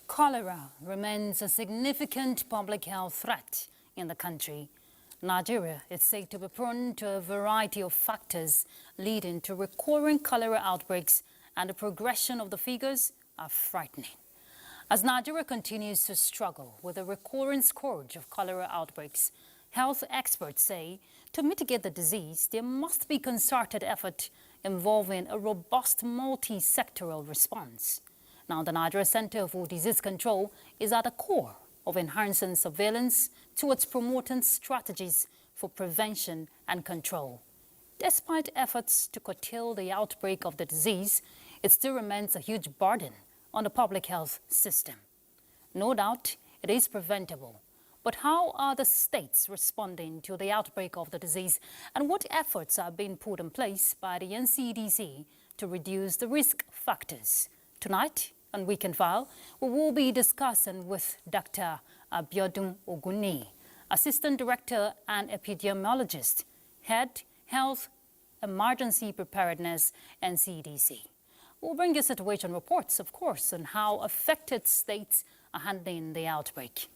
Cholera remains a significant public health threat in the country. Nigeria is said to be prone to a variety of factors leading to recurring cholera outbreaks, and the progression of the figures are frightening. As Nigeria continues to struggle with a recurring scourge of cholera outbreaks, health experts say to mitigate the disease, there must be concerted effort involving a robust multi-sectoral response. Now, the Nigeria Center for Disease Control is at the core of enhancing surveillance towards promoting strategies for prevention and control. Despite efforts to curtail the outbreak of the disease, it still remains a huge burden on the public health system. No doubt, it is preventable. But how are the states responding to the outbreak of the disease, and what efforts are being put in place by the NCDC to reduce the risk factors? Tonight, on Weekend File, we will be discussing with Dr. Abiodun Oguni, Assistant Director and Epidemiologist, Head Health Emergency Preparedness, NCDC. We'll bring you situation reports, of course, on how affected states are handling the outbreak.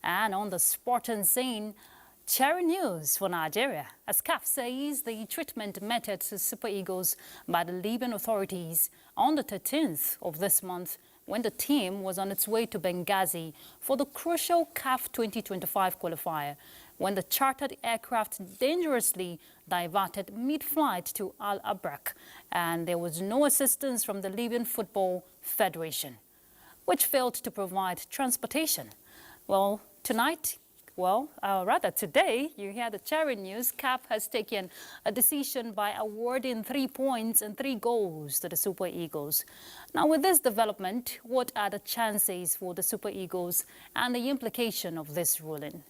And on the sporting scene, cheering news for Nigeria, as CAF says the treatment meted to Super Eagles by the Libyan authorities on the 13th of this month, when the team was on its way to Benghazi for the crucial CAF 2025 qualifier, when the chartered aircraft dangerously diverted mid-flight to Al Abrak, and there was no assistance from the Libyan Football Federation, which failed to provide transportation. Well, today, you hear the cheering news. CAF has taken a decision by awarding 3 points and 3 goals to the Super Eagles. Now, with this development, what are the chances for the Super Eagles and the implication of this ruling?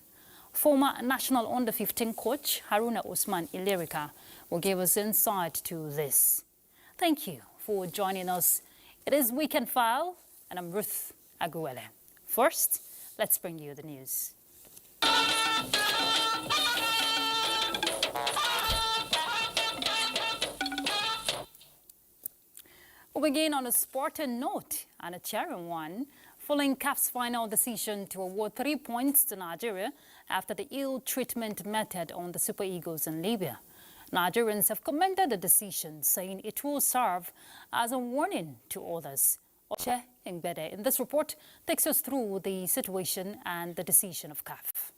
Former national under-15 coach Haruna Usman Ilirika will give us insight to this. Thank you for joining us. It is Weekend File, and I'm Ruth Aguele. First, let's bring you the news. We'll begin on a sporting note and a cheering one, following CAF's final decision to award 3 points to Nigeria after the ill treatment meted on the Super Eagles in Libya. Nigerians have commended the decision, saying it will serve as a warning to others. Oche Ngbede in this report takes us through the situation and the decision of CAF.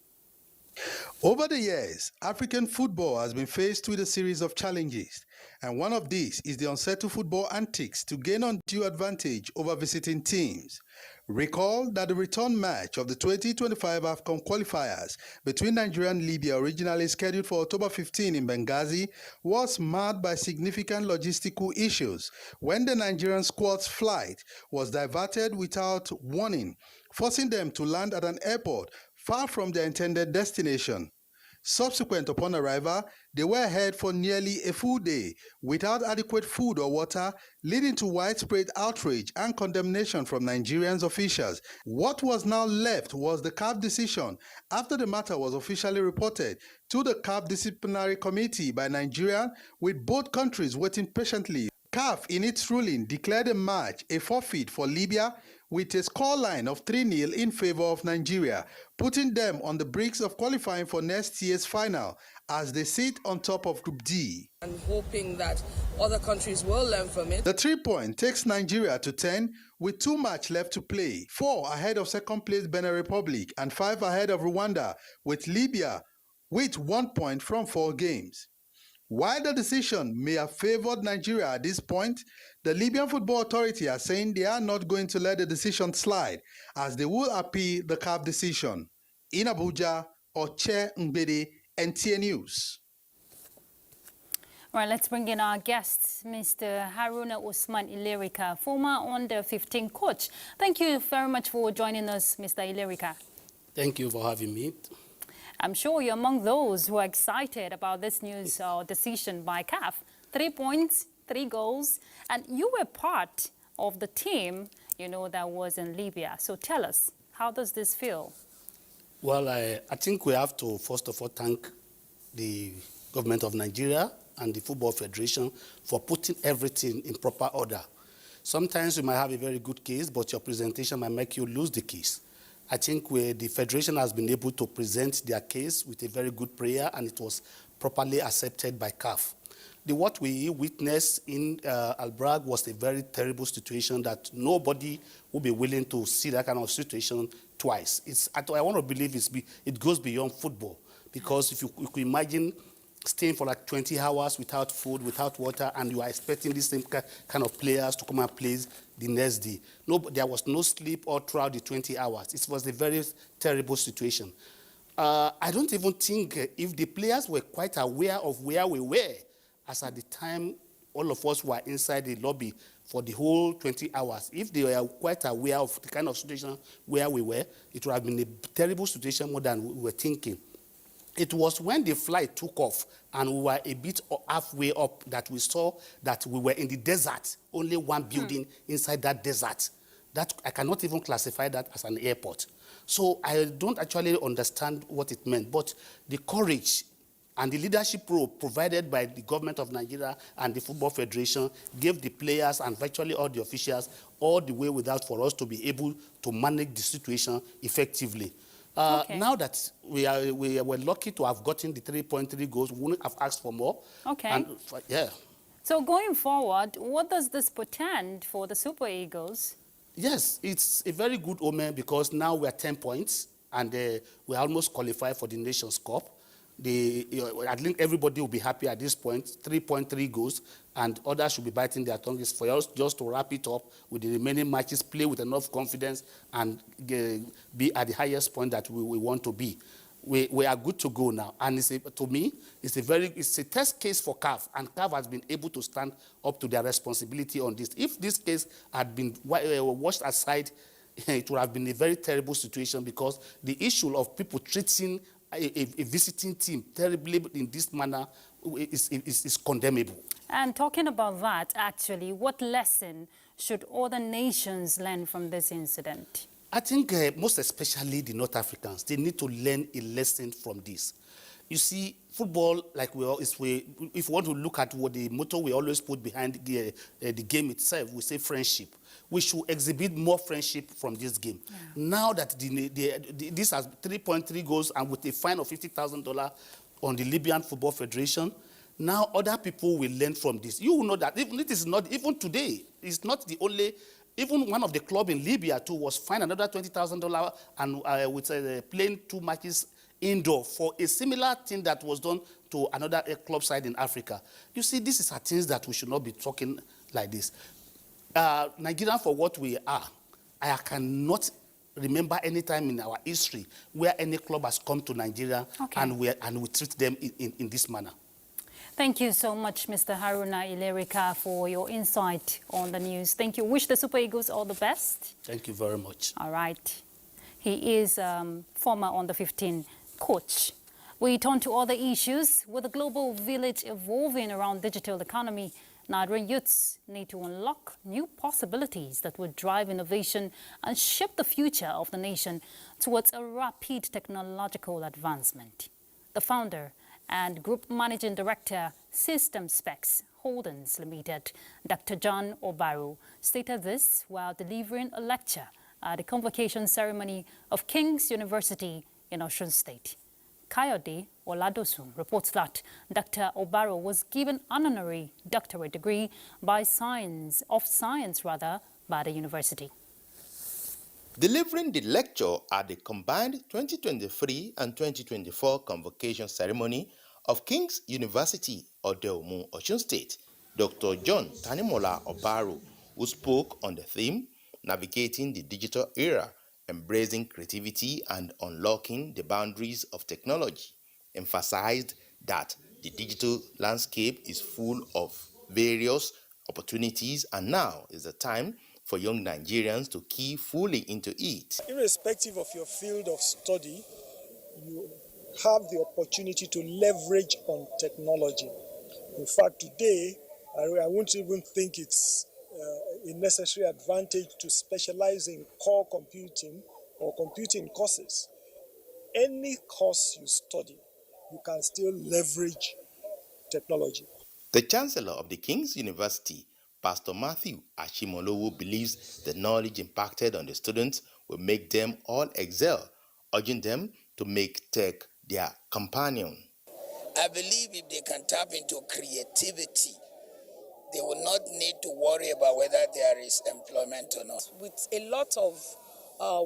Over the years, African football has been faced with a series of challenges, and one of these is the unsettled football antics to gain undue advantage over visiting teams. Recall that the return match of the 2025 AFCON qualifiers between Nigeria and Libya, originally scheduled for October 15 in Benghazi, was marred by significant logistical issues when the Nigerian squad's flight was diverted without warning, forcing them to land at an airport far from their intended destination. Subsequent upon arrival, they were ahead for nearly a full day without adequate food or water, leading to widespread outrage and condemnation from Nigerian officials. What was now left was the CAF decision after the matter was officially reported to the CAF Disciplinary Committee by Nigeria, with both countries waiting patiently. CAF, in its ruling, declared the match a forfeit for Libya with a scoreline of 3-0 in favor of Nigeria, putting them on the brink of qualifying for next year's final as they sit on top of Group D. And hoping that other countries will learn from it. The 3 point takes Nigeria to 10 with 2 matches left to play, 4 ahead of second place Benin Republic and 5 ahead of Rwanda, with Libya with 1 point from 4 games. While the decision may have favored Nigeria at this point, the Libyan Football Authority are saying they are not going to let the decision slide, as they will appeal the CAF decision. In Abuja, Oche Ngbede, NTA News. All right, let's bring in our guest, Mr. Haruna Usman Ilirika, former under-15 coach. Thank you very much for joining us, Mr. Ilirika. Thank you for having me. I'm sure you're among those who are excited about this news or decision by CAF. 3 points, 3 goals, and you were part of the team, that was in Libya. So tell us, How does this feel? Well, I think we have to, first of all, thank the government of Nigeria and the Football Federation for putting everything in proper order. Sometimes you might have a very good case, but your presentation might make you lose the case. I think the Federation has been able to present their case with a very good prayer, and it was properly accepted by CAF. What we witnessed in Albrag was a very terrible situation that nobody would be willing to see that kind of situation twice. I want to believe it goes beyond football, because if you could imagine staying for like 20 hours without food, without water, and you are expecting these same kind of players to come and play the next day. No, there was no sleep all throughout the 20 hours. It was a very terrible situation. I don't even think if the players were quite aware of where we were, as at the time all of us were inside the lobby for the whole 20 hours. If they were quite aware of the kind of situation where we were, it would have been a terrible situation more than we were thinking. It was when the flight took off and we were a bit halfway up that we saw that we were in the desert, only one building inside that desert. That I cannot even classify that as an airport. So I don't actually understand what it meant, but the courage and the leadership role provided by the government of Nigeria and the Football Federation gave the players and virtually all the officials all the way without for us to be able to manage the situation effectively. Now that we were lucky to have gotten the 3.3 goals, we wouldn't have asked for more. Okay. And yeah. So going forward, what does this portend for the Super Eagles? Yes, it's a very good omen because now we are 10 points and we almost qualify for the Nations Cup. I think everybody will be happy at this point, 3.3 goals, and others should be biting their tongues for us just to wrap it up with the remaining matches, play with enough confidence, and be at the highest point that we want to be. We are good to go now, and to me, it's a test case for CAF, and CAF has been able to stand up to their responsibility on this. If this case had been washed aside, it would have been a very terrible situation because the issue of people treating a visiting team terribly in this manner is condemnable. And talking about that, actually, what lesson should other nations learn from this incident? I think most especially the North Africans, they need to learn a lesson from this. You see, football, like if you want to look at what the motto we always put behind the game itself, we say friendship. We should exhibit more friendship from this game. Yeah. Now that this has 3.3 goals and with a fine of $50,000 on the Libyan Football Federation, now other people will learn from this. You will know that even today, it's not the only. Even one of the clubs in Libya too was fined another $20,000 and with playing 2 matches indoor for a similar thing that was done to another club side in Africa. You see, these are things that we should not be talking like this. Nigeria, for what we are, I cannot remember any time in our history where any club has come to Nigeria and we treat them in this manner. Thank you so much, Mr. Haruna Ilerika, for your insight on the news. Thank you. Wish the Super Eagles all the best. Thank you very much. All right. He is former Under-15 coach. We turn to other issues. With the global village evolving around digital economy, Nigerian youths need to unlock new possibilities that would drive innovation and shape the future of the nation towards a rapid technological advancement. The founder and Group Managing Director, System Specs Holdings Limited, Dr. John Obaro, stated this while delivering a lecture at the convocation ceremony of King's University in Osun State. Kayode Oladosun reports that Dr. Obaro was given an honorary doctorate degree by science by the university. Delivering the lecture at the combined 2023 and 2024 convocation ceremony of King's University, Odeomu, Osun State, Dr. John Tanimola Obaro, who spoke on the theme, Navigating the Digital Era, Embracing Creativity and Unlocking the Boundaries of Technology, emphasized that the digital landscape is full of various opportunities and now is the time for young Nigerians to key fully into it. Irrespective of your field of study, you have the opportunity to leverage on technology. In fact, today, I won't even think it's a necessary advantage to specialize in core computing or computing courses, any course you study, you can still leverage technology. The Chancellor of the King's University, Pastor Matthew Ashimolowo, believes the knowledge impacted on the students will make them all excel, urging them to make tech their companion. I believe if they can tap into creativity, they will not need to worry about whether there is employment or not. With a lot of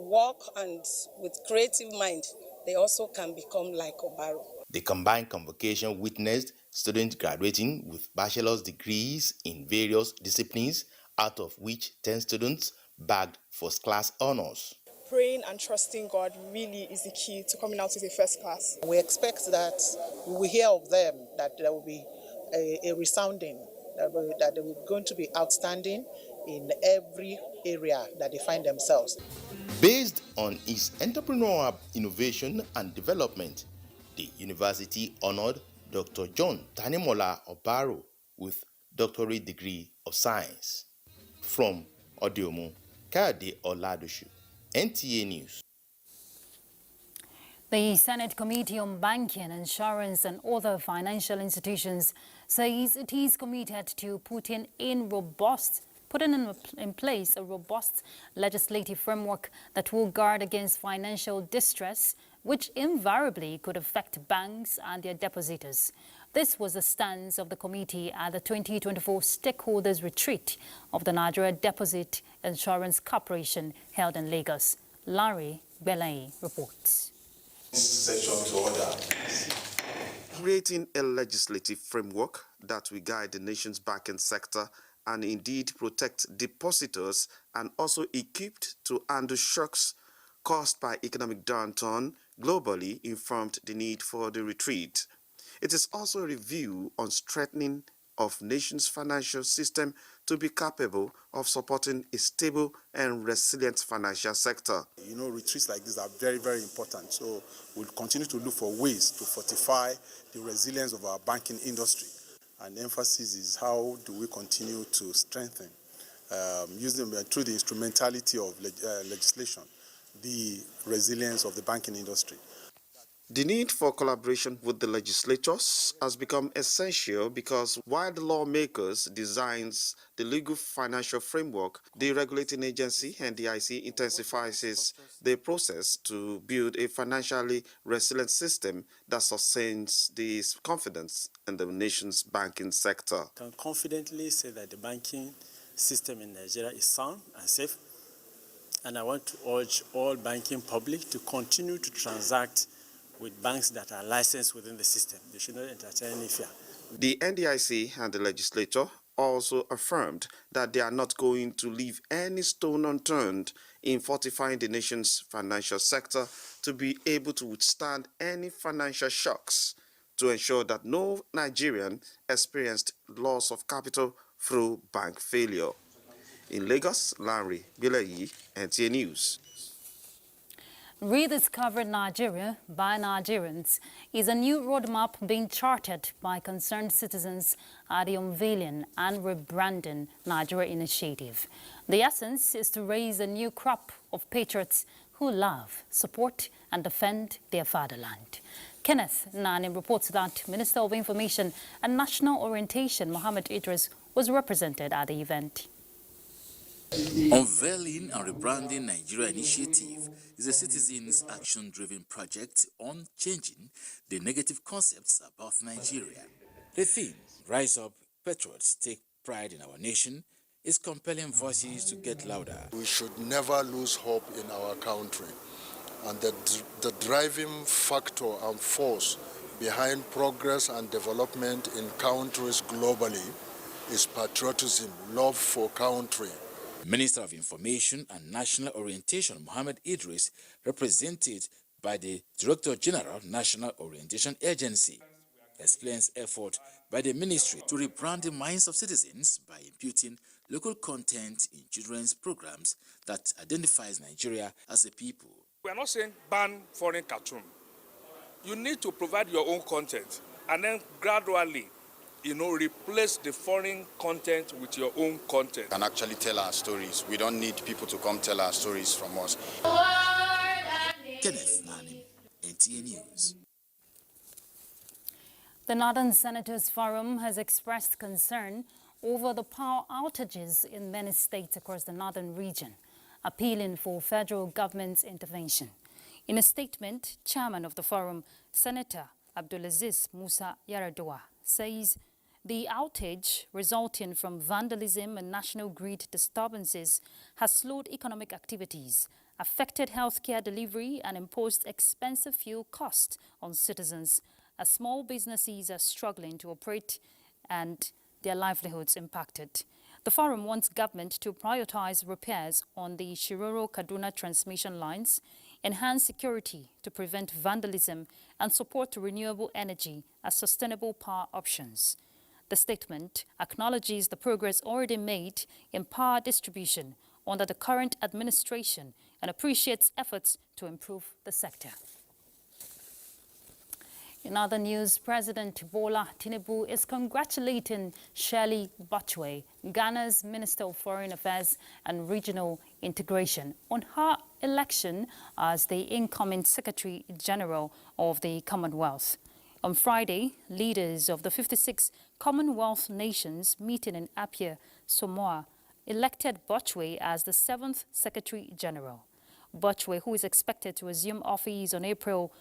work and with creative mind, they also can become like Obaro. The combined convocation witnessed students graduating with bachelor's degrees in various disciplines, out of which 10 students bagged first-class honors. Praying and trusting God really is the key to coming out with a first class. We expect that we will hear of them, that there will be a resounding, that they will going to be outstanding in every area that they find themselves. Based on its entrepreneurial innovation and development, the university honored Dr. John Tanimola Obaro with doctorate degree of science. From Odiomu, Kade Oladoshu, NTA News. The Senate Committee on Banking, Insurance and Other Financial Institutions says it is committed to putting in place a robust legislative framework that will guard against financial distress, which invariably could affect banks and their depositors. This was the stance of the committee at the 2024 Stakeholders Retreat of the Nigeria Deposit Insurance Corporation held in Lagos. Larry Belay reports. Creating a legislative framework that will guide the nation's banking sector and indeed protect depositors, and also equipped to handle shocks caused by economic downturn globally, informed the need for the retreat. It is also a review on strengthening of nation's financial system to be capable of supporting a stable and resilient financial sector. You know, retreats like this are very, very important. So we'll continue to look for ways to fortify the resilience of our banking industry. And the emphasis is how do we continue to strengthen, using through the instrumentality of legislation, the resilience of the banking industry. The need for collaboration with the legislatures has become essential because while the lawmakers designs the legal financial framework, the regulating agency NDIC intensifies the process to build a financially resilient system that sustains the confidence in the nation's banking sector. I can confidently say that the banking system in Nigeria is sound and safe, and I want to urge all banking public to continue to transact with banks that are licensed within the system. They should not entertain any fear. The NDIC and the legislature also affirmed that they are not going to leave any stone unturned in fortifying the nation's financial sector to be able to withstand any financial shocks, to ensure that no Nigerian experienced loss of capital through bank failure. In Lagos, Larry Bilayi, NTA News. Rediscover Nigeria by Nigerians is a new roadmap being charted by concerned citizens at the Unveiling and Rebranding Nigeria initiative. The essence is to raise a new crop of patriots who love, support and defend their fatherland. Kenneth Nani reports that Minister of Information and National Orientation Mohammed Idris was represented at the event. Unveiling and Rebranding Nigeria initiative is a citizens' action-driven project on changing the negative concepts about Nigeria. The theme, Rise Up, Patriots Take Pride in Our Nation, is compelling voices to get louder. We should never lose hope in our country. And the driving factor and force behind progress and development in countries globally is patriotism, love for country. Minister of Information and National Orientation Mohammed Idris, represented by the Director General National Orientation Agency, explains effort by the ministry to rebrand the minds of citizens by imputing local content in children's programs that identifies Nigeria as a people. We are not saying ban foreign cartoon. You need to provide your own content and then gradually, replace the foreign content with your own content. And actually tell our stories. We don't need people to come tell our stories from us. NTA News. The Northern Senators Forum has expressed concern over the power outages in many states across the northern region, appealing for federal government's intervention. In a statement, Chairman of the Forum, Senator Abdulaziz Musa Yaradua, says the outage resulting from vandalism and national grid disturbances has slowed economic activities, affected healthcare delivery, and imposed expensive fuel costs on citizens, as small businesses are struggling to operate and their livelihoods impacted. The forum wants government to prioritize repairs on the Shiroro-Kaduna transmission lines, enhance security to prevent vandalism, and support renewable energy as sustainable power options. The statement acknowledges the progress already made in power distribution under the current administration and appreciates efforts to improve the sector. In other news, President Bola Tinubu is congratulating Shirley Botchway, Ghana's Minister of Foreign Affairs and Regional Integration, on her election as the incoming Secretary General of the Commonwealth. On Friday, leaders of the 56 Commonwealth nations meeting in Apia, Samoa, elected Botchway as the 7th Secretary General. Botchway, who is expected to assume office on April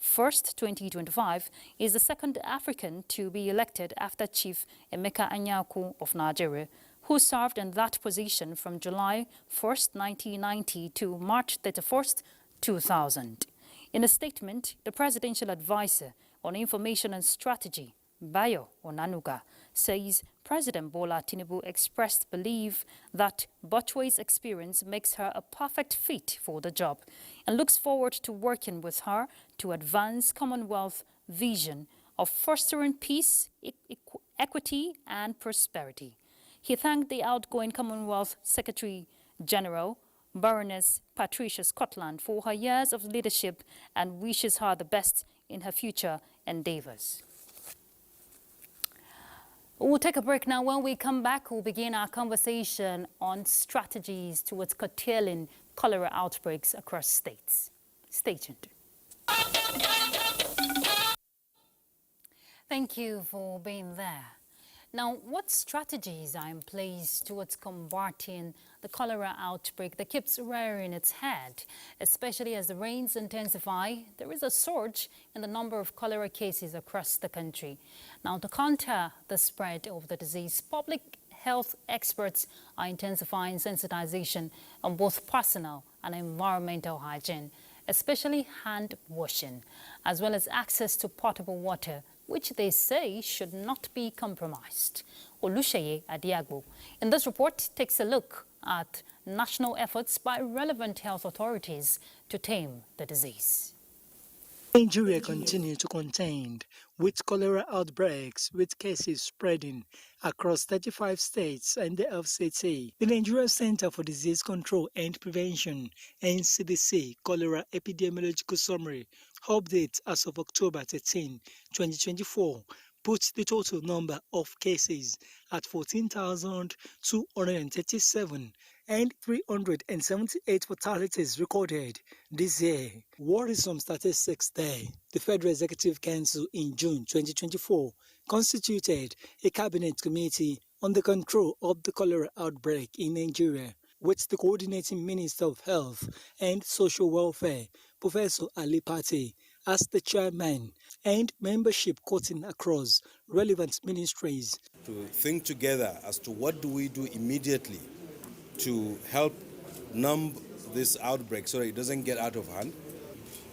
1st, 2025, is the second African to be elected after Chief Emeka Anyaoku of Nigeria, who served in that position from July 1st, 1990 to March 31st, 2000. In a statement, the presidential advisor on information and strategy, Bayo Onanuga, says President Bola Tinubu expressed belief that Botchway's experience makes her a perfect fit for the job and looks forward to working with her to advance Commonwealth vision of fostering peace, equity, and prosperity. He thanked the outgoing Commonwealth Secretary General, Baroness Patricia Scotland, for her years of leadership and wishes her the best in her future endeavors. We'll take a break now. When we come back, we'll begin our conversation on strategies towards curtailing cholera outbreaks across states. Stay tuned. Thank you for being there. Now, what strategies are in place towards combating the cholera outbreak that keeps rearing its head, especially as the rains intensify? There is a surge in the number of cholera cases across the country. Now, to counter the spread of the disease, public health experts are intensifying sensitization on both personal and environmental hygiene, especially hand washing, as well as access to potable water, which they say should not be compromised. Olusheye Adiagbo in this report takes a look at national efforts by relevant health authorities to tame the disease. Nigeria continues to contend with cholera outbreaks, with cases spreading across 35 states and the FCT. The Nigeria Center for Disease Control and Prevention, NCDC, Cholera Epidemiological Summary update as of October 13, 2024, puts the total number of cases at 14,237 and 378 fatalities recorded this year. Worrisome statistics there. The Federal Executive Council in June 2024 constituted a cabinet committee on the control of the cholera outbreak in Nigeria, with the coordinating Minister of Health and Social Welfare, Professor Ali Pate, as the chairman, and membership cutting across relevant ministries. To think together as to what do we do immediately to help numb this outbreak so that it doesn't get out of hand,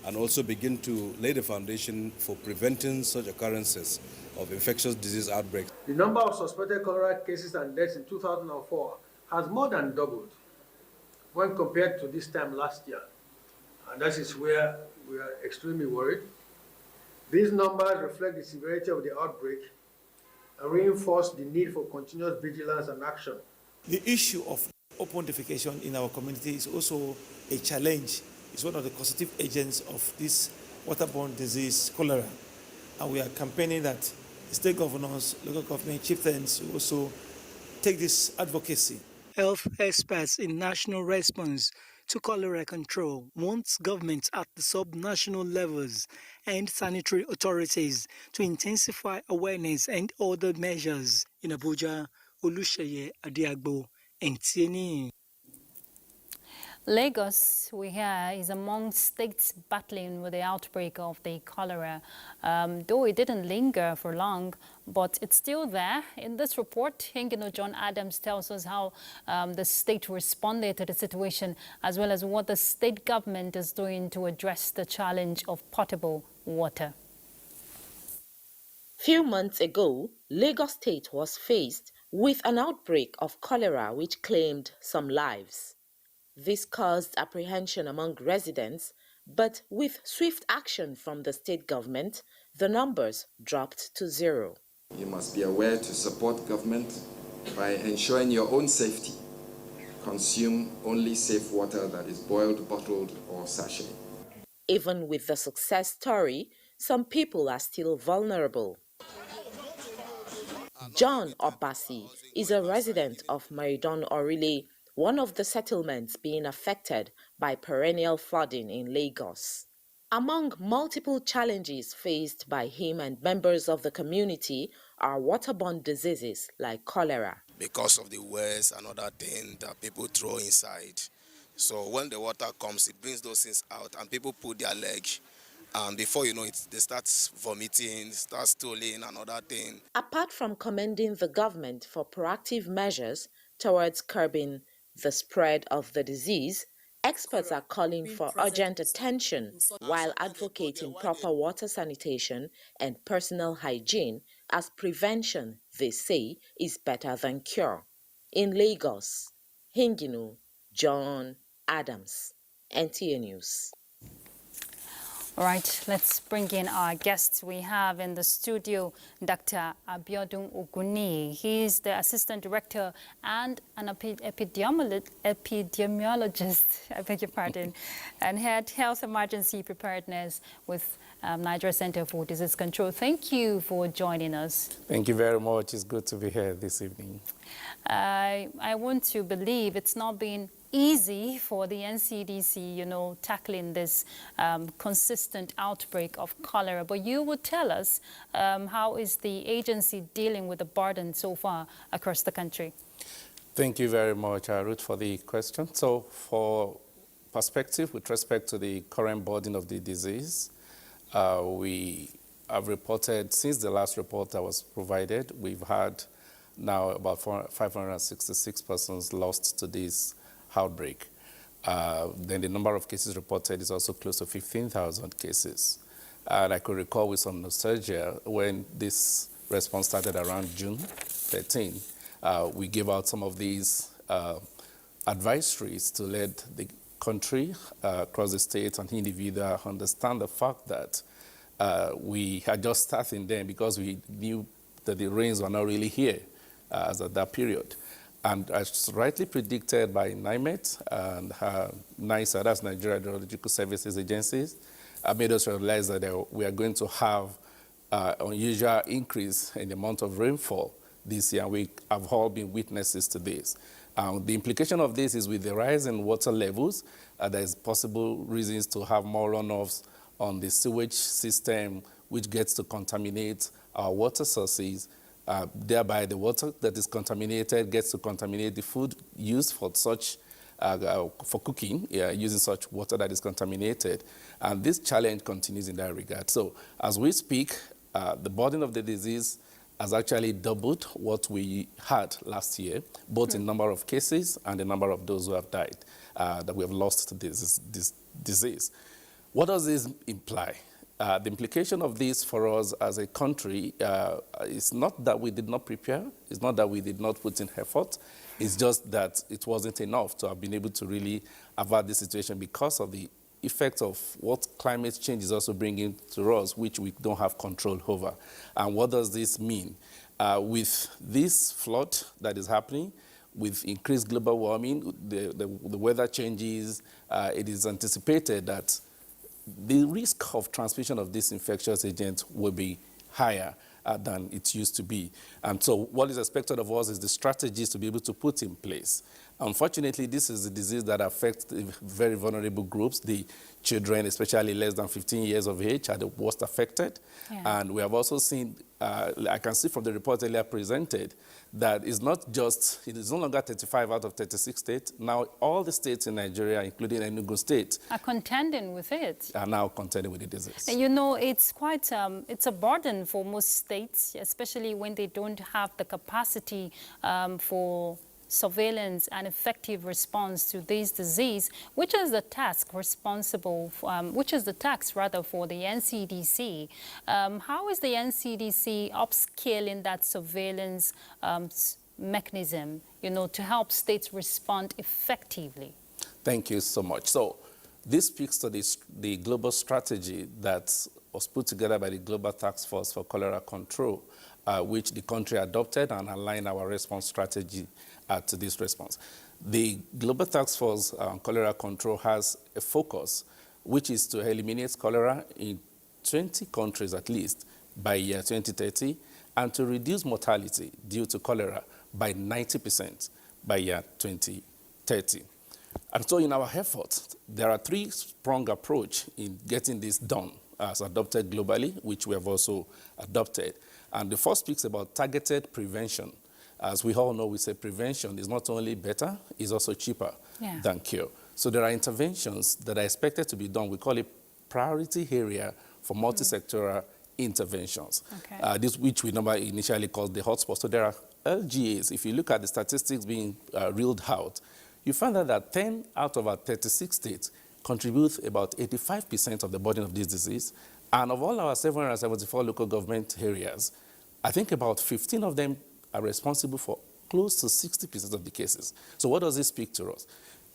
and also begin to lay the foundation for preventing such occurrences of infectious disease outbreaks. The number of suspected cholera cases and deaths in 2004 has more than doubled when compared to this time last year. And that is where we are extremely worried. These numbers reflect the severity of the outbreak and reinforce the need for continuous vigilance and action. The issue of open defecation in our community is also a challenge. It's one of the causative agents of this waterborne disease, cholera. And we are campaigning that state governors, local government chieftains will also take this advocacy. Health experts in national response to cholera control wants governments at the sub-national levels and sanitary authorities to intensify awareness and other measures. In Abuja, Olusheye Adiagbo, NTA. Lagos, we hear, is among states battling with the outbreak of the cholera. Though it didn't linger for long, but it's still there. In this report, John Adams tells us how the state responded to the situation, as well as what the state government is doing to address the challenge of potable water. Few months ago, Lagos State was faced with an outbreak of cholera which claimed some lives. This caused apprehension among residents, but with swift action from the state government, the numbers dropped to zero. You must be aware to support government by ensuring your own safety. Consume only safe water that is boiled, bottled, or sachet. Even with the success story, some people are still vulnerable. John Obasi is a resident of Maridon Orile, one of the settlements being affected by perennial flooding in Lagos. Among multiple challenges faced by him and members of the community are waterborne diseases like cholera. Because of the waste and other things that people throw inside. So when the water comes, it brings those things out and people put their leg. And before you know it, they start vomiting, start stooling and other things. Apart from commending the government for proactive measures towards curbing the spread of the disease, experts are calling for urgent attention while advocating proper water sanitation and personal hygiene, as prevention, they say, is better than cure. In Lagos, John Adams, NTA News. All right, let's bring in our guests. We have in the studio Dr. Abiodun Oguni. He is the Assistant Director and an epidemiologist, I beg your pardon, and Head Health Emergency Preparedness with Nigeria Center for Disease Control. Thank you for joining us. Thank you very much. It's good to be here this evening. I want to believe it's not been easy for the NCDC, tackling this consistent outbreak of cholera. But you would tell us how is the agency dealing with the burden so far across the country? Thank you very much, Ruth, for the question. So for perspective, with respect to the current burden of the disease, we have reported, since the last report that was provided, we've had now about 566 persons lost to this outbreak. Then the number of cases reported is also close to 15,000 cases. And I could recall with some nostalgia when this response started around June 13. We gave out some of these advisories to let the country across the state and individual understand the fact that we had just started then because we knew that the rains were not really here as at that period. And as rightly predicted by NIMET and NISA, that's Nigeria Hydrological Services Agencies, made us realize that we are going to have an unusual increase in the amount of rainfall this year. We have all been witnesses to this. The implication of this is with the rise in water levels, there's possible reasons to have more runoffs on the sewage system, which gets to contaminate our water sources. Thereby, the water that is contaminated gets to contaminate the food used for such, for cooking, using such water that is contaminated. And this challenge continues in that regard. So as we speak, the burden of the disease has actually doubled what we had last year, both in number of cases and the number of those who have died, that we have lost to this disease. What does this imply? The implication of this for us as a country is not that we did not prepare, it's not that we did not put in effort, it's just that it wasn't enough to have been able to really avert this situation because of the effect of what climate change is also bringing to us, which we don't have control over. And what does this mean? With this flood that is happening, with increased global warming, the weather changes, it is anticipated that the risk of transmission of this infectious agent will be higher than it used to be. And so what is expected of us is the strategies to be able to put in place Unfortunately, this is a disease that affects the very vulnerable groups. The children, especially less than 15 years of age, are the worst affected. Yeah. And we have also seen, I can see from the report earlier presented, that it's not just, it is no longer 35 out of 36 states. Now, all the states in Nigeria, including Enugu State, are contending with it. Are now contending with the disease. And you know, it's quite, it's a burden for most states, especially when they don't have the capacity for surveillance and effective response to this disease, which is the task responsible, which is the task rather for the NCDC. How is the NCDC upscaling that surveillance mechanism, you know, to help states respond effectively? Thank you so much. So this speaks to the global strategy that was put together by the Global Task Force for Cholera Control, which the country adopted and aligned our response strategy to this response. The Global Task Force on Cholera Control has a focus, which is to eliminate cholera in 20 countries at least by year 2030, and to reduce mortality due to cholera by 90% by year 2030. And so in our efforts, there are three-pronged approach in getting this done as adopted globally, which we have also adopted. And the first speaks about targeted prevention. As we all know, we say prevention is not only better, it's also cheaper than cure. So there are interventions that are expected to be done. We call it priority area for multi-sectoral interventions. Okay. This, which we initially called the hotspots. So there are LGAs. If you look at the statistics being reeled out, you find that 10 out of our 36 states contribute about 85% of the burden of this disease. And of all our 774 local government areas, I think about 15 of them are responsible for close to 60% of the cases. So what does this speak to us?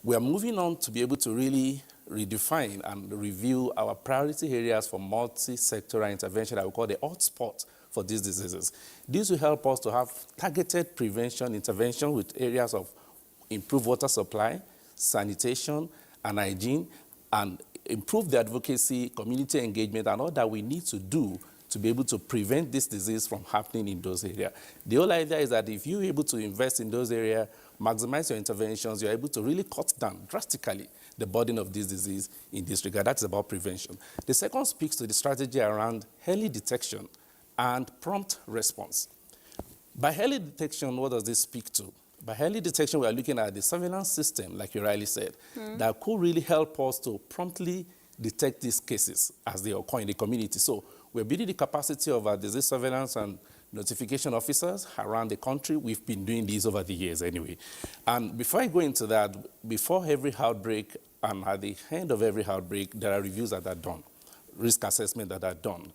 We are moving on to be able to really redefine and review our priority areas for multi-sectoral intervention that we call the hotspot for these diseases. This will help us to have targeted prevention intervention with areas of improved water supply, sanitation, and hygiene, and improve the advocacy, community engagement, and all that we need to do to be able to prevent this disease from happening in those areas. The whole idea is that if you're able to invest in those areas, maximize your interventions, you're able to really cut down drastically the burden of this disease in this regard. That's about prevention. The second speaks to the strategy around early detection and prompt response. By early detection, what does this speak to? By early detection, we are looking at the surveillance system, like you rightly said, that could really help us to promptly detect these cases as they occur in the community. So we're building the capacity of our disease surveillance and notification officers around the country. We've been doing these over the years anyway. And before I go into that, before every outbreak and at the end of every outbreak, there are reviews that are done, risk assessment that are done.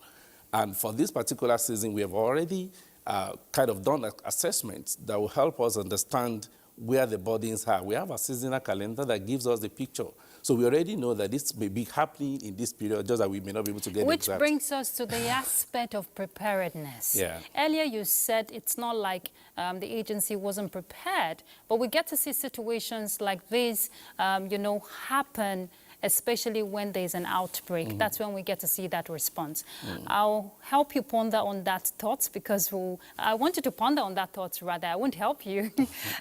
And for this particular season, we have already kind of done assessments that will help us understand where the burdens are. We have a seasonal calendar that gives us the picture. So we already know that this may be happening in this period, just that we may not be able to get Which exact. brings us to the aspect of preparedness. Yeah. Earlier you said it's not like the agency wasn't prepared, but we get to see situations like this, you know, happen, especially when there's an outbreak. That's when we get to see that response. I'll help you ponder on that thought because I want you to ponder on that thought rather. I won't help you.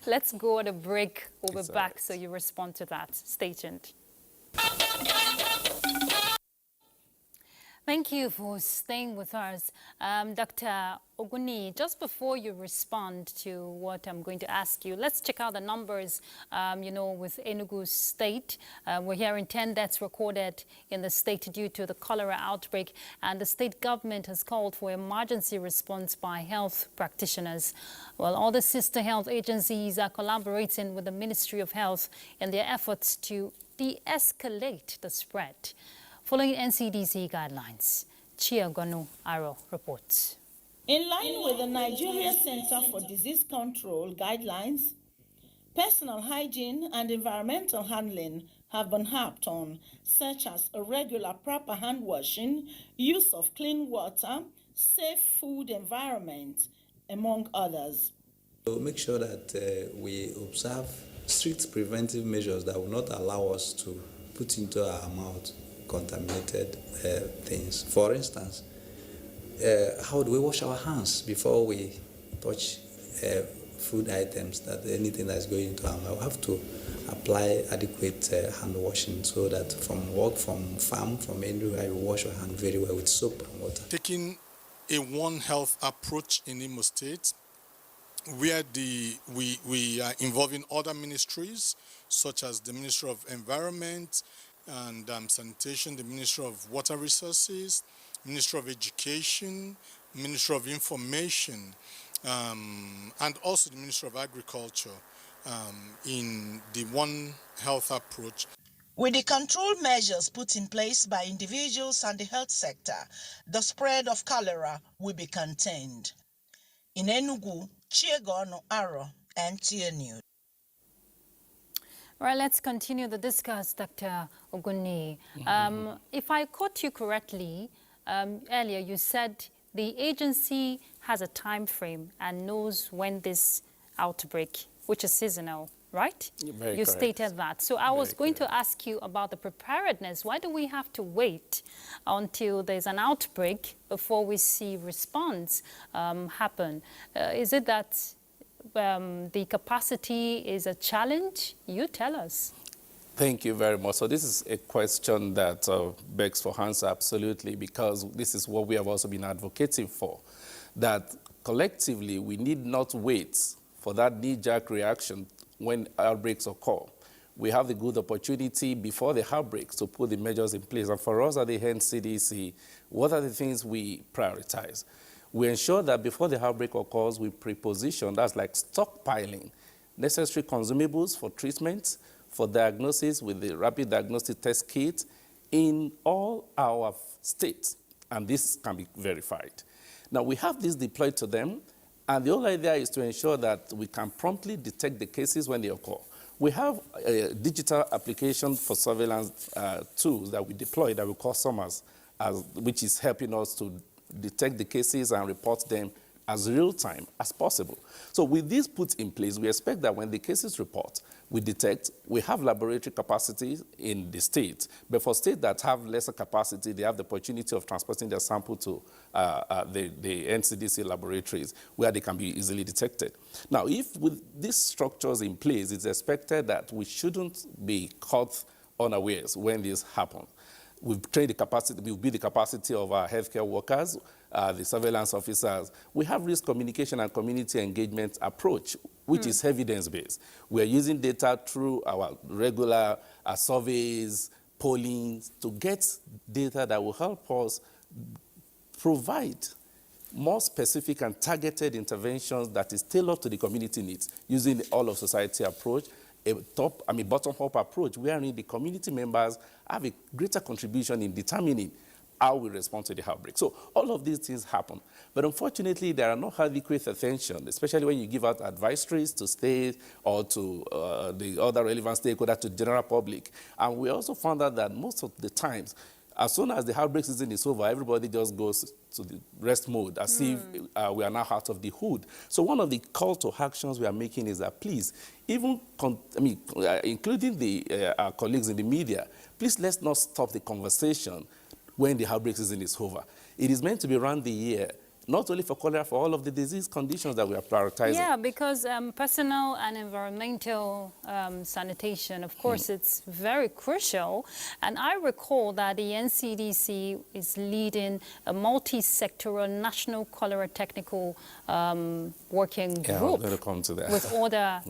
Let's go on a break. We'll be back so you respond to that. Stay tuned. Thank you for staying with us. Dr. Oguni, just before you respond to what I'm going to ask you, let's check out the numbers, you know, with Enugu State. We're hearing 10 deaths recorded in the state due to the cholera outbreak, and the state government has called for emergency response by health practitioners. Well, all the sister health agencies are collaborating with the Ministry of Health in their efforts to de-escalate the spread. Following NCDC guidelines, Chiagonu Aro reports. In line with the Nigeria Center for Disease Control guidelines, personal hygiene and environmental handling have been harped on, such as a regular proper hand washing, use of clean water, safe food environment, among others. So make sure that we observe strict preventive measures that will not allow us to put into our mouth contaminated things. For instance, how do we wash our hands before we touch food items, that anything that's going into our mouth, we have to apply adequate hand washing, so that from work, from farm, from anywhere, you wash your hand very well with soap and water. Taking a One Health approach in Imo State, where we are involving other ministries, such as the Ministry of Environment and Sanitation, the Ministry of Water Resources, Ministry of Education, Ministry of Information, and also the Ministry of Agriculture in the One Health approach. With the control measures put in place by individuals and the health sector, the spread of cholera will be contained. In Enugu, Chiegono Aro, NTA News. All right, let's continue the discuss, Dr. Ogunni. If I caught you correctly, earlier you said the agency has a time frame and knows when this outbreak, which is seasonal, right? Very you correct. stated that. So I was going to ask you about the preparedness. Why do we have to wait until there's an outbreak before we see response happen? Is it that the capacity is a challenge? You tell us. Thank you very much. So this is a question that begs for answer, absolutely, because this is what we have also been advocating for, that collectively we need not wait for that knee-jerk reaction when outbreaks occur. We have the good opportunity before the outbreaks to put the measures in place. And for us at the NCDC, what are the things we prioritize? We ensure that before the outbreak occurs, we preposition, that's like stockpiling, necessary consumables for treatment, for diagnosis with the rapid diagnostic test kit in all our states, and this can be verified. Now, we have this deployed to them, and the whole idea is to ensure that we can promptly detect the cases when they occur. We have a digital application for surveillance tools that we deploy that we call SUMMERS, which is helping us to detect the cases and report them as real-time as possible. So with this put in place, we expect that when the cases report, we detect, we have laboratory capacity in the state, but for states that have lesser capacity, they have the opportunity of transporting their sample to the NCDC laboratories where they can be easily detected. Now, if with these structures in place, it's expected that we shouldn't be caught unawares when this happens. We've trained the capacity, we'll build the capacity of our healthcare workers, the surveillance officers. We have risk communication and community engagement approach, which is evidence-based. We're using data through our regular surveys, polling, to get data that will help us provide more specific and targeted interventions that is tailored to the community needs, using the all-of-society approach, a bottom-up approach, wherein the community members have a greater contribution in determining how we respond to the outbreak. So all of these things happen. But unfortunately, there are not adequate attention, especially when you give out advisories to states or to the other relevant stakeholders, to the general public. And we also found out that most of the times, as soon as the outbreak season is over, everybody just goes to the rest mode, as if we are now out of the hood. So one of the call to actions we are making is that please, even, including our colleagues in the media, please let's not stop the conversation when the outbreak season is over. It is meant to be around the year, not only for cholera, for all of the disease conditions that we are prioritizing. Yeah, because personal and environmental sanitation, of course, it's very crucial. And I recall that the NCDC is leading a multi-sectoral national cholera technical working group come to that. with other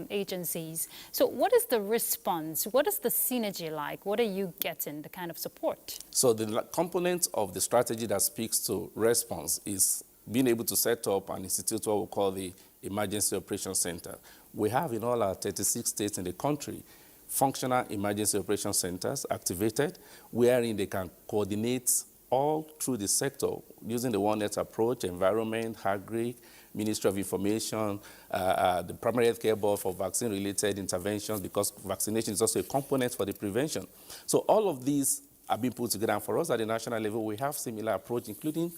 agencies. So what is the response? What is the synergy like? What are you getting, the kind of support? So the component of the strategy that speaks to response is being able to set up and institute what we call the Emergency Operations Center. We have in all our 36 states in the country functional emergency operations centers activated, wherein they can coordinate all through the sector using the One Net approach, environment, agri, Ministry of Information, the Primary Healthcare Board for vaccine-related interventions, because vaccination is also a component for the prevention. So all of these are being put together. And for us at the national level, we have similar approach, including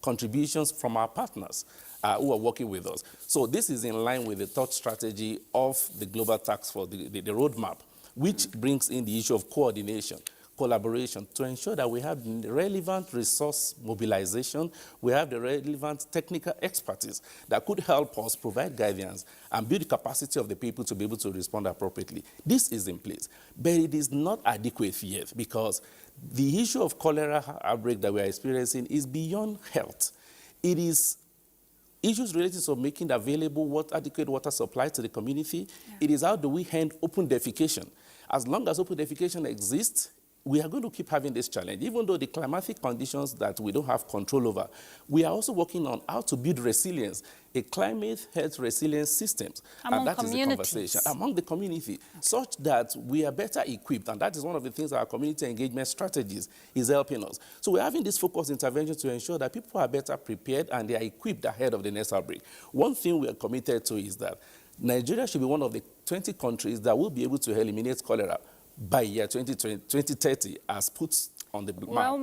contributions from our partners who are working with us. So this is in line with the third strategy of the Global Task Force, the roadmap, which brings in the issue of coordination. collaboration to ensure that we have the relevant resource mobilization, we have the relevant technical expertise that could help us provide guidance and build the capacity of the people to be able to respond appropriately. This is in place, but it is not adequate yet because the issue of cholera outbreak that we are experiencing is beyond health. It is issues related to making available adequate water supply to the community. Yeah. It is how do we end open defecation. As long as open defecation exists, we are going to keep having this challenge. Even though the climatic conditions that we don't have control over, we are also working on how to build resilience, a climate health resilience systems. Among and that communities. is the conversation among the community, such that we are better equipped. And that is one of the things our community engagement strategies is helping us. So we're having this focused intervention to ensure that people are better prepared and they are equipped ahead of the next outbreak. One thing we are committed to is that Nigeria should be one of the 20 countries that will be able to eliminate cholera by year 2030 as put on the map. Well,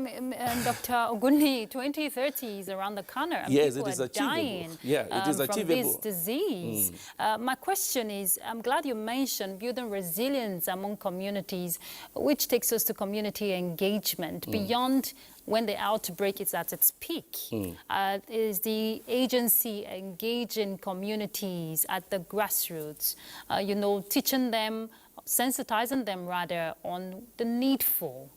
Dr. Ogunni, 2030 is around the corner and yes, people it is are achievable. dying Yeah, it is achievable. from this disease. My question is, I'm glad you mentioned building resilience among communities, which takes us to community engagement beyond when the outbreak is at its peak. Is the agency engaging communities at the grassroots, teaching them, sensitizing them rather on the needful?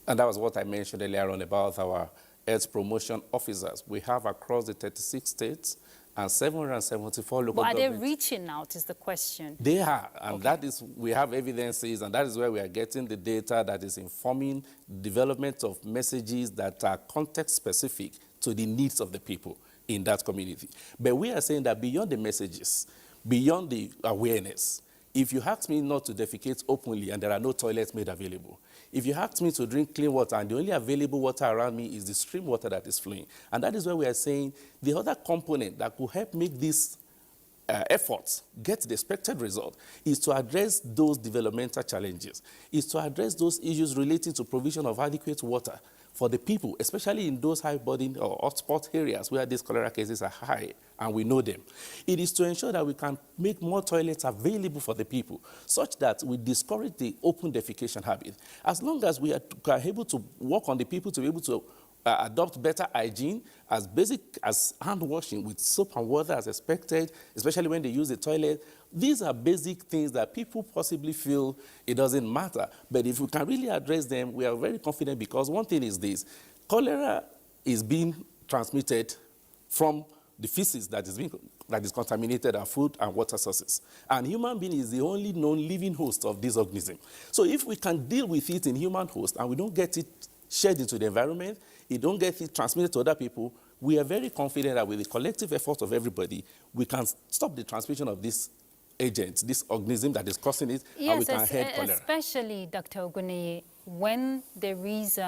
And that was what I mentioned earlier on about our health promotion officers. We have across the 36 states and 774 local governments. But are they reaching out is the question. They are, and that is, we have evidences, and that is where we are getting the data that is informing development of messages that are context-specific to the needs of the people in that community. But we are saying that beyond the messages, beyond the awareness, if you ask me not to defecate openly and there are no toilets made available, if you ask me to drink clean water and the only available water around me is the stream water that is flowing, and that is where we are saying the other component that could help make these efforts get the expected result is to address those developmental challenges, is to address those issues relating to provision of adequate water for the people, especially in those high-burden or hotspot areas where these cholera cases are high, and we know them. It is to ensure that we can make more toilets available for the people, such that we discourage the open defecation habit. As long as we are able to work on the people to be able to adopt better hygiene, as basic as hand washing with soap and water as expected, especially when they use the toilet. These are basic things that people possibly feel it doesn't matter. But if we can really address them, we are very confident, because one thing is this: cholera is being transmitted from the feces that is contaminated our food and water sources. And human being is the only known living host of this organism. So if we can deal with it in human host and we don't get it shared into the environment, you don't get it transmitted to other people, we are very confident that with the collective effort of everybody, we can stop the transmission of this agent, this organism that is causing it, and we can head cholera. Especially, Dr. Ogunni, when there is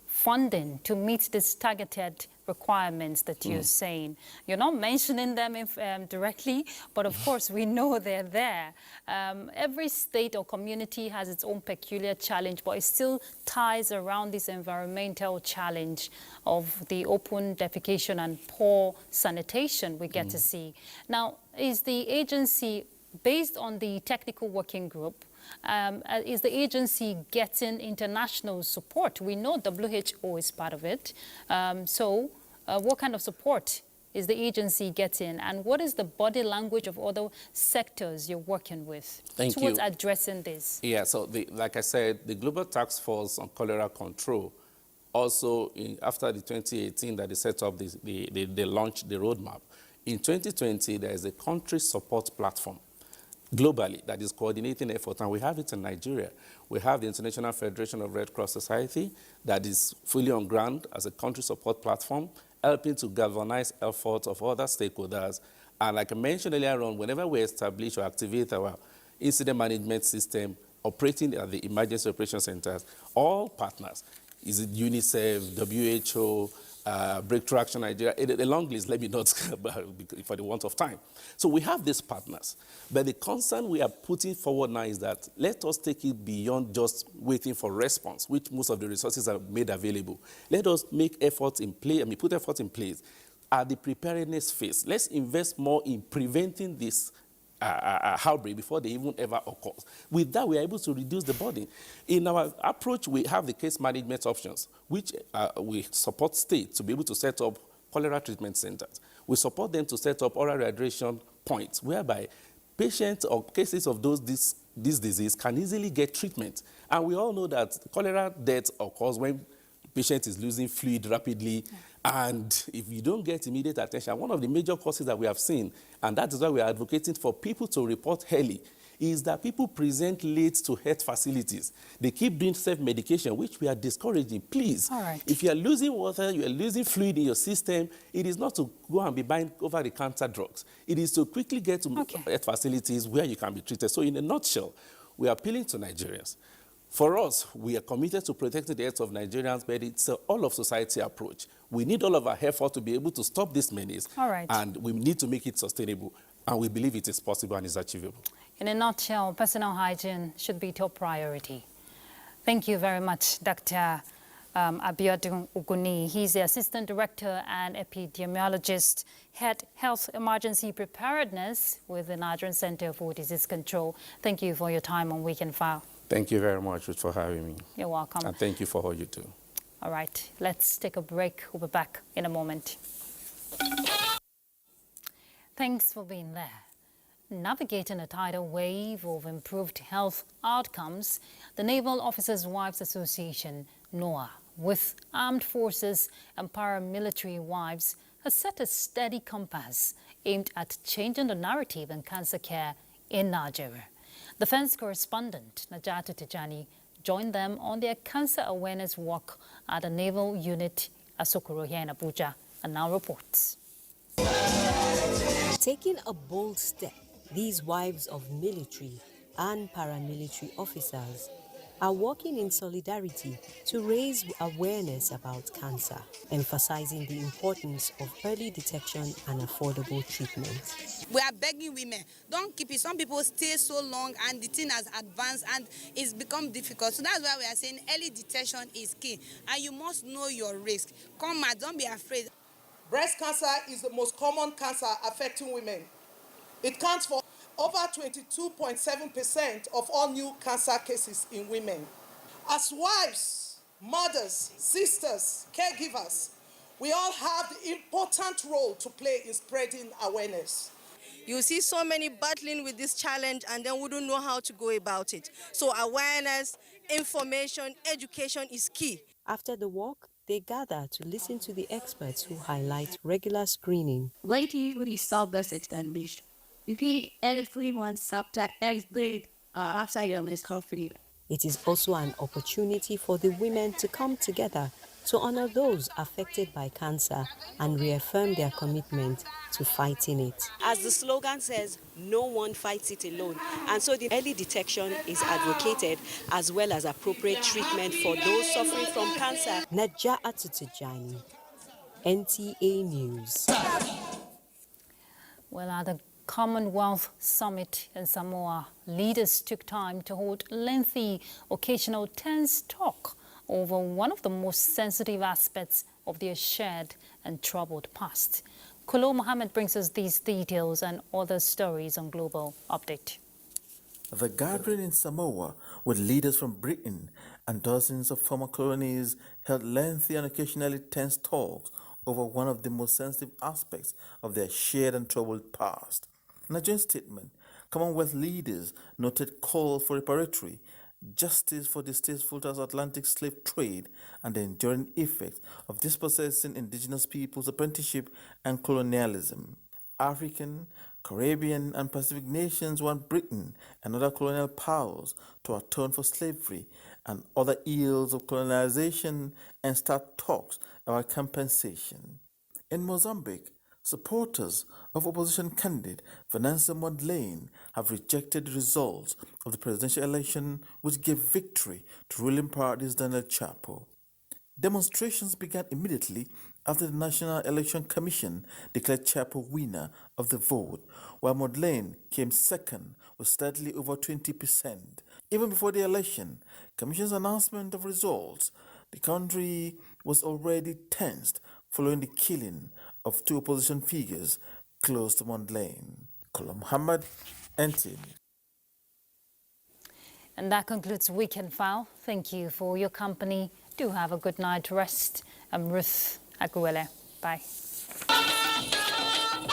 funding to meet these targeted requirements that you're saying. You're not mentioning them directly, but of course we know they're there. Every state or community has its own peculiar challenge, but it still ties around this environmental challenge of the open defecation and poor sanitation we get to see. Now, is the agency, based on the technical working group, is the agency getting international support? We know WHO is part of it. What kind of support is the agency getting? And what is the body language of other sectors you're working with towards addressing this? Yeah, so like I said, the Global Task Force on Cholera Control, also after the 2018 that they set up, they launched the roadmap. In 2020, there is a country support platform globally that is coordinating effort, and we have it in Nigeria. We have the International Federation of Red Cross Society that is fully on ground as a country support platform, helping to galvanize efforts of other stakeholders. And like I mentioned earlier on, whenever we establish or activate our incident management system operating at the emergency operation centers, all partners, is it UNICEF, WHO, Breakthrough Action Nigeria, a long list, let me not, for the want of time. So we have these partners. But the concern we are putting forward now is that let us take it beyond just waiting for response, which most of the resources are made available. Let us make efforts in place, put efforts in place at the preparedness phase. Let's invest more in preventing this outbreak before they even ever occur. With that, we are able to reduce the burden. In our approach, we have the case management options, which we support states to be able to set up cholera treatment centers. We support them to set up oral rehydration points, whereby patients or cases of this disease can easily get treatment. And we all know that cholera death occurs when the patient is losing fluid rapidly. And if you don't get immediate attention, one of the major causes that we have seen, and that is why we are advocating for people to report early, is that people present late to health facilities. They keep doing self-medication, which we are discouraging. Please, if you are losing water, you are losing fluid in your system, it is not to go and be buying over-the-counter drugs. It is to quickly get to health facilities where you can be treated. So in a nutshell, we are appealing to Nigerians. For us, we are committed to protecting the health of Nigerians, but it's an all-of-society approach. We need all of our effort to be able to stop this menace, and we need to make it sustainable, and we believe it is possible and is achievable. In a nutshell, personal hygiene should be top priority. Thank you very much, Dr. Abiodun Uguni. He's the Assistant Director and Epidemiologist, Head Health Emergency Preparedness with the Nigerian Center for Disease Control. Thank you for your time on Weekend File. Thank you very much for having me. You're welcome. And thank you for all you do. All right, let's take a break. We'll be back in a moment. Thanks for being there. Navigating a tidal wave of improved health outcomes, the Naval Officers' Wives Association, NOAA, with armed forces and paramilitary wives, has set a steady compass aimed at changing the narrative in cancer care in Nigeria. Defense correspondent Najatu Tijani joined them on their cancer awareness walk at the Naval Unit Asokoro here in Abuja, and now reports. Taking a bold step, these wives of military and paramilitary officers are working in solidarity to raise awareness about cancer, emphasizing the importance of early detection and affordable treatment. We are begging women, don't keep it. Some people stay so long and the thing has advanced and it's become difficult. So that's why we are saying early detection is key and you must know your risk. Come out, don't be afraid. Breast cancer is the most common cancer affecting women. It counts for over 22.7% of all new cancer cases in women. As wives, mothers, sisters, caregivers, we all have the important role to play in spreading awareness. You see so many battling with this challenge and then wouldn't know how to go about it. So awareness, information, education is key. After the walk, they gather to listen to the experts who highlight regular screening. Lately, we saw this extension. If you every 3 months subject every after illness coffee. It is also an opportunity for the women to come together to honor those affected by cancer and reaffirm their commitment to fighting it. As the slogan says, no one fights it alone. And so the early detection is advocated as well as appropriate treatment for those suffering from cancer. Najatu Tijani, NTA News. Well, at the Commonwealth Summit in Samoa, leaders took time to hold lengthy, occasional tense talk over one of the most sensitive aspects of their shared and troubled past. Kolo Mohammed brings us these details and other stories on Global Update. The gathering in Samoa, with leaders from Britain and dozens of former colonies, held lengthy and occasionally tense talks over one of the most sensitive aspects of their shared and troubled past. In a joint statement, Commonwealth leaders noted call for reparatory justice for distasteful transatlantic slave trade and the enduring effects of dispossessing indigenous peoples' apprenticeship and colonialism. African, Caribbean, and Pacific nations want Britain and other colonial powers to atone for slavery and other ills of colonization and start talks about compensation. In Mozambique, supporters of opposition candidate Vanessa Mondlane have rejected the results of the presidential election which gave victory to ruling party's Daniel Chapo. Demonstrations began immediately after the National Election Commission declared Chapo winner of the vote, while Mondlane came second with slightly over 20%. Even before the election, Commission's announcement of results, the country was already tensed following the killing of two opposition figures close to Mondlane. Kolo Muhammad, NTA News. And that concludes Weekend File. Thank you for your company. Do have a good night rest. I'm Ruth Aguele. Bye.